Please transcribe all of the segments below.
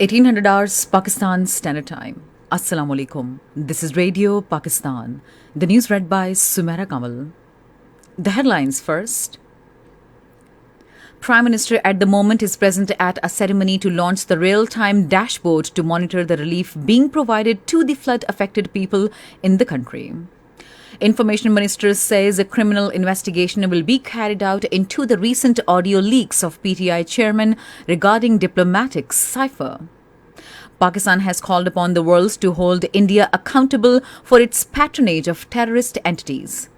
1800 hours Pakistan Standard Time. Assalamu alaikum. This is Radio Pakistan. The news read by Sumaira Kamal. The headlines first. Prime Minister at the moment is present at a ceremony to launch the real-time dashboard to monitor the relief being provided to the flood-affected people in the country. Information Minister says a criminal investigation will be carried out into the recent audio leaks of PTI chairman regarding diplomatic cipher. Pakistan has called upon the world to hold India accountable for its patronage of terrorist entities.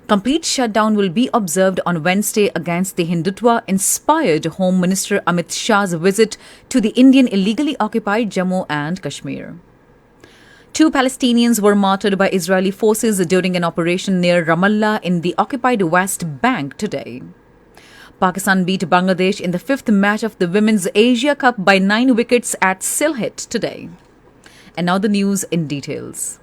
Complete shutdown will be observed on Wednesday against the Hindutva-inspired Home Minister Amit Shah's visit to the Indian illegally occupied Jammu and Kashmir. 2 Palestinians were martyred by Israeli forces during an operation near Ramallah in the occupied West Bank today. Pakistan beat Bangladesh in the 5th match of the Women's Asia Cup by 9 wickets at Sylhet today. And now the news in details.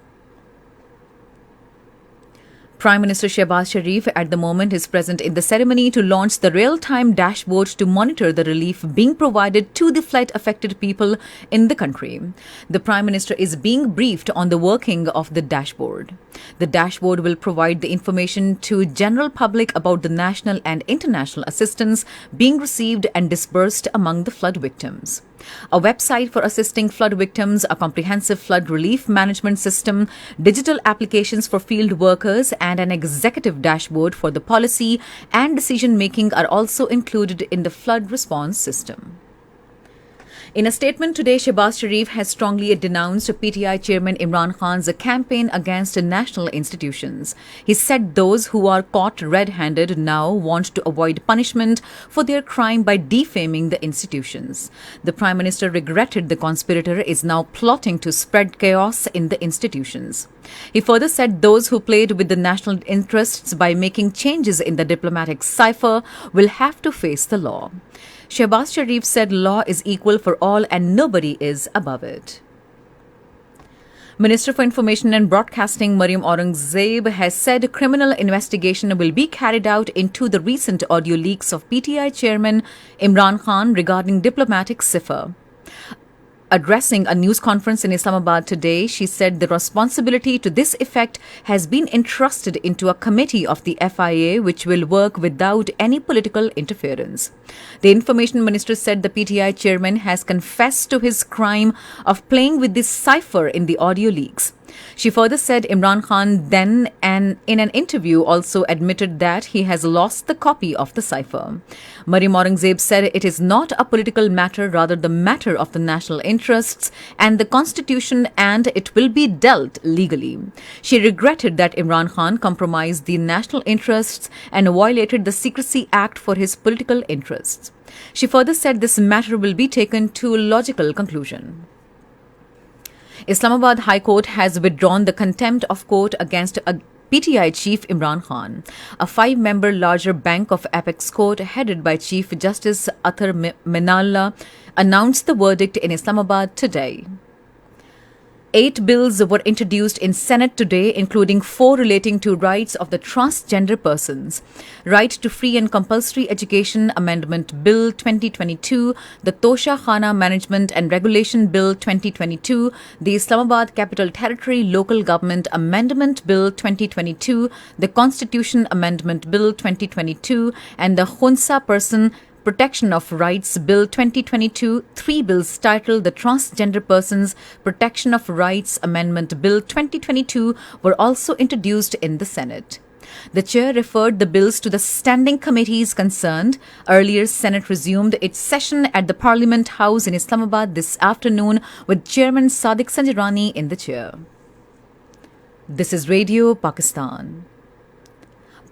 Prime Minister Shehbaz Sharif at the moment is present in the ceremony to launch the real-time dashboard to monitor the relief being provided to the flood-affected people in the country. The Prime Minister is being briefed on the working of the dashboard. The dashboard will provide the information to general public about the national and international assistance being received and disbursed among the flood victims. A website for assisting flood victims, a comprehensive flood relief management system, digital applications for field workers, and an executive dashboard for the policy and decision-making are also included in the flood response system. In a statement today, Shehbaz Sharif has strongly denounced PTI chairman Imran Khan's campaign against national institutions. He said those who are caught red-handed now want to avoid punishment for their crime by defaming the institutions. The Prime Minister regretted the conspirator is now plotting to spread chaos in the institutions. He further said those who played with the national interests by making changes in the diplomatic cipher will have to face the law. Shehbaz Sharif said law is equal for all and nobody is above it. Minister for Information and Broadcasting Maryam Aurangzeb has said a criminal investigation will be carried out into the recent audio leaks of PTI chairman Imran Khan regarding diplomatic cipher. Addressing a news conference in Islamabad today, she said the responsibility to this effect has been entrusted into a committee of the FIA which will work without any political interference. The Information Minister said the PTI chairman has confessed to his crime of playing with this cipher in the audio leaks. She further said Imran Khan then and in an interview also admitted that he has lost the copy of the cipher. Maryam Aurangzeb said it is not a political matter, rather the matter of the national interests and the constitution, and it will be dealt legally. She regretted that Imran Khan compromised the national interests and violated the Secrecy Act for his political interests. She further said this matter will be taken to a logical conclusion. Islamabad High Court has withdrawn the contempt of court against a PTI chief Imran Khan. A 5-member larger bank of Apex Court headed by Chief Justice Athar Minalla announced the verdict in Islamabad today. 8 bills were introduced in Senate today, including 4 relating to rights of the transgender persons. Right to Free and Compulsory Education Amendment Bill 2022, the Tosha Khana Management and Regulation Bill 2022, the Islamabad Capital Territory Local Government Amendment Bill 2022, the Constitution Amendment Bill 2022, and the Khunsa Person Protection of Rights Bill 2022, 3 bills titled the Transgender Persons Protection of Rights Amendment Bill 2022 were also introduced in the Senate. The chair referred the bills to the standing committees concerned. Earlier, Senate resumed its session at the Parliament House in Islamabad this afternoon with Chairman Sadiq Sanjirani in the chair. This is Radio Pakistan.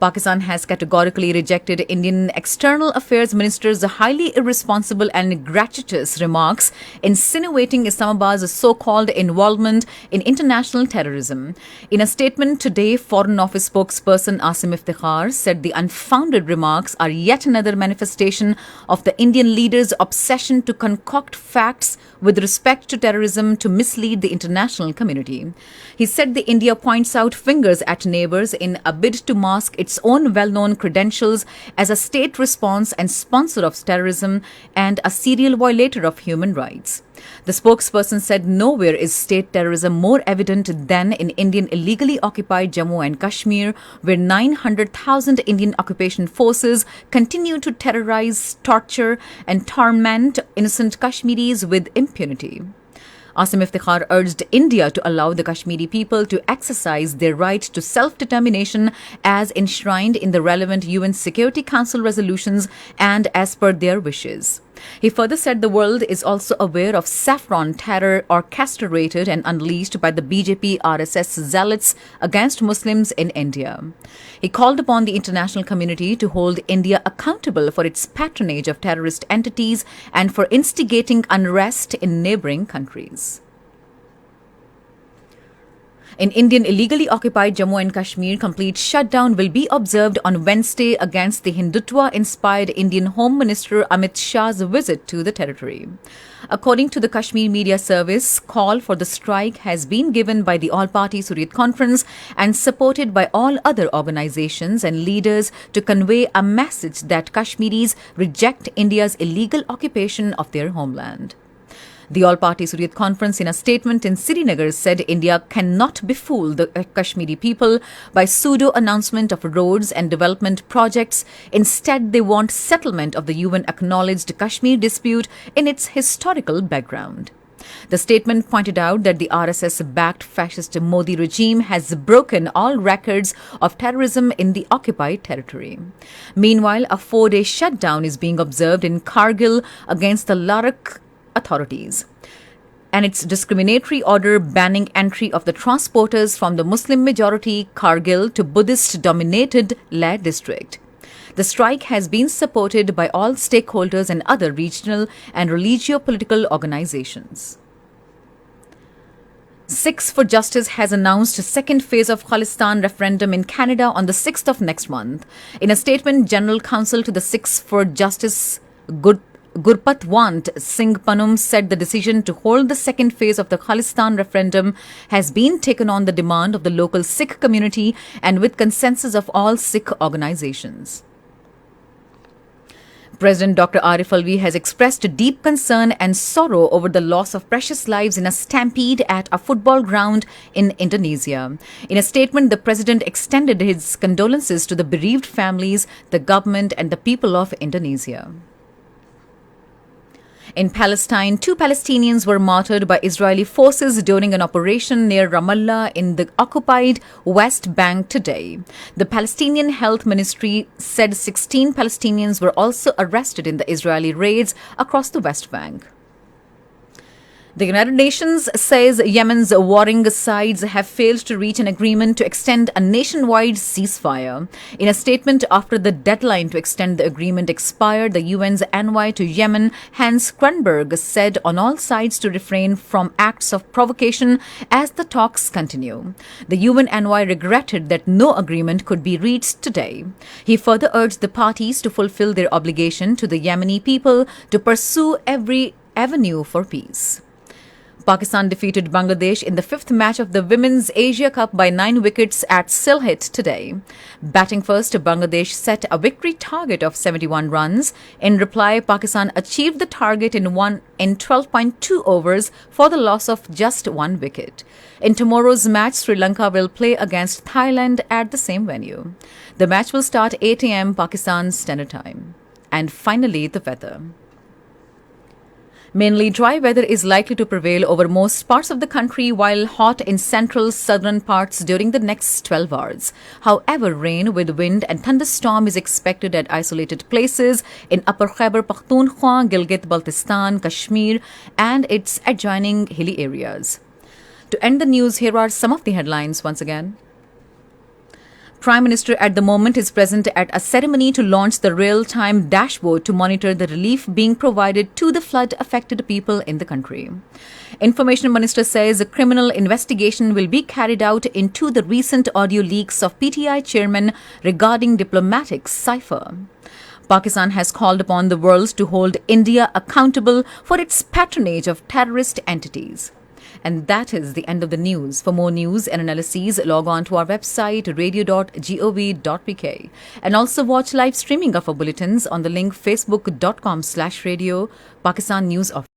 Pakistan has categorically rejected Indian External Affairs Minister's highly irresponsible and gratuitous remarks insinuating Islamabad's so-called involvement in international terrorism. In a statement today, Foreign Office spokesperson Asim Iftikhar said the unfounded remarks are yet another manifestation of the Indian leader's obsession to concoct facts with respect to terrorism to mislead the international community. He said the India points out fingers at neighbors in a bid to mask its own well-known credentials as a state response and sponsor of terrorism and a serial violator of human rights. The spokesperson said nowhere is state terrorism more evident than in Indian illegally occupied Jammu and Kashmir, where 900,000 Indian occupation forces continue to terrorize, torture, and torment innocent Kashmiris with impunity. Asim Iftikhar urged India to allow the Kashmiri people to exercise their right to self-determination as enshrined in the relevant UN Security Council resolutions and as per their wishes. He further said the world is also aware of saffron terror orchestrated and unleashed by the BJP RSS zealots against Muslims in India. He called upon the international community to hold India accountable for its patronage of terrorist entities and for instigating unrest in neighbouring countries. In Indian illegally occupied Jammu and Kashmir, complete shutdown will be observed on Wednesday against the Hindutva-inspired Indian Home Minister Amit Shah's visit to the territory. According to the Kashmir Media Service, call for the strike has been given by the All-Party Hurriyat Conference and supported by all other organizations and leaders to convey a message that Kashmiris reject India's illegal occupation of their homeland. The All-Party Hurriyat Conference, in a statement in Srinagar, said India cannot befool the Kashmiri people by pseudo-announcement of roads and development projects. Instead, they want settlement of the UN-acknowledged Kashmir dispute in its historical background. The statement pointed out that the RSS-backed fascist Modi regime has broken all records of terrorism in the occupied territory. Meanwhile, a 4-day shutdown is being observed in Kargil against the Ladakh authorities and its discriminatory order banning entry of the transporters from the Muslim-majority Kargil to Buddhist-dominated Leh district. The strike has been supported by all stakeholders and other regional and religio-political organizations. Six for Justice has announced a second phase of Khalistan referendum in Canada on the 6th of next month. In a statement, General Counsel to the Six for Justice Gurpatwant Singh Panum said the decision to hold the second phase of the Khalistan referendum has been taken on the demand of the local Sikh community and with consensus of all Sikh organizations. President Dr. Arif Alvi has expressed deep concern and sorrow over the loss of precious lives in a stampede at a football ground in Indonesia. In a statement, the president extended his condolences to the bereaved families, the government, and the people of Indonesia. In Palestine, 2 Palestinians were martyred by Israeli forces during an operation near Ramallah in the occupied West Bank today. The Palestinian Health Ministry said 16 Palestinians were also arrested in the Israeli raids across the West Bank. The United Nations says Yemen's warring sides have failed to reach an agreement to extend a nationwide ceasefire. In a statement after the deadline to extend the agreement expired, the UN's envoy to Yemen, Hans Kronberg, said on all sides to refrain from acts of provocation as the talks continue. The UN envoy regretted that no agreement could be reached today. He further urged the parties to fulfill their obligation to the Yemeni people to pursue every avenue for peace. Pakistan defeated Bangladesh in the 5th match of the Women's Asia Cup by 9 wickets at Sylhet today. Batting first, Bangladesh set a victory target of 71 runs. In reply, Pakistan achieved the target in 12.2 overs for the loss of just 1 wicket. In tomorrow's match, Sri Lanka will play against Thailand at the same venue. The match will start 8 a.m. Pakistan Standard Time. And finally, the weather. Mainly dry weather is likely to prevail over most parts of the country, while hot in central southern parts during the next 12 hours. However, rain with wind and thunderstorm is expected at isolated places in Upper Khyber Pakhtunkhwa, Gilgit-Baltistan, Kashmir, and its adjoining hilly areas. To end the news, here are some of the headlines once again. Prime Minister at the moment is present at a ceremony to launch the real-time dashboard to monitor the relief being provided to the flood-affected people in the country. Information Minister says a criminal investigation will be carried out into the recent audio leaks of PTI chairman regarding diplomatic cipher. Pakistan has called upon the world to hold India accountable for its patronage of terrorist entities. And that is the end of the news. For more news and analyses, log on to our website radio.gov.pk and also watch live streaming of our bulletins on the link facebook.com/radio Pakistan News Office.